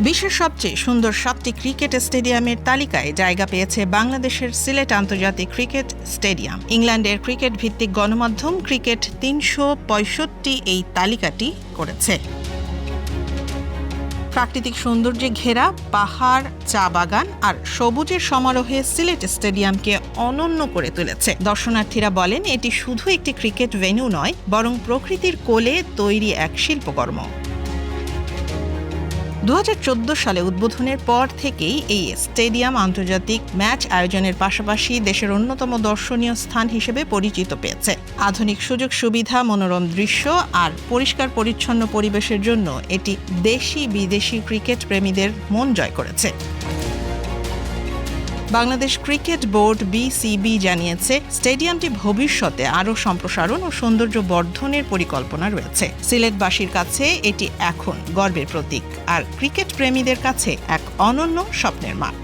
বিশ্বের সবচেয়ে সুন্দর 7টি ক্রিকেট স্টেডিয়ামের তালিকায় জায়গা পেয়েছে বাংলাদেশের সিলেট আন্তর্জাতিক ক্রিকেট স্টেডিয়াম। ইংল্যান্ডের ক্রিকেট ভিত্তিক গণমাধ্যম ক্রিকেট 365 এই তালিকাটি করেছে। প্রাকৃতিক সৌন্দর্যে ঘেরা পাহাড়, চা বাগান আর সবুজের সমারোহে সিলেট স্টেডিয়ামকে অনন্য করে তুলেছে। দর্শনার্থীরা বলেন, এটি শুধু একটি ক্রিকেট ভেন্যু নয়, বরং প্রকৃতির কোলে তৈরি এক শিল্পকর্ম। 2014 সালে উদ্বোধনের পর থেকেই এই স্টেডিয়াম আন্তর্জাতিক ম্যাচ আয়োজনের পাশাপাশি দেশের অন্যতম দর্শনীয় স্থান হিসেবে পরিচিত পেয়েছে। আধুনিক সুযোগ সুবিধা, মনোরম দৃশ্য আর পরিষ্কার পরিচ্ছন্ন পরিবেশের জন্য এটি দেশি বিদেশি ক্রিকেট প্রেমীদের মন জয় করেছে। বাংলাদেশ ক্রিকেট বোর্ড বিসিবি জানিয়েছে, স্টেডিয়ামটি ভবিষ্যতে আরও সম্প্রসারণ ও সৌন্দর্য বর্ধনের পরিকল্পনা রয়েছে। সিলেটবাসীর কাছে এটি এখন গর্বের প্রতীক, আর ক্রিকেট প্রেমীদের কাছে এক অনন্য স্বপ্নের মাঠ।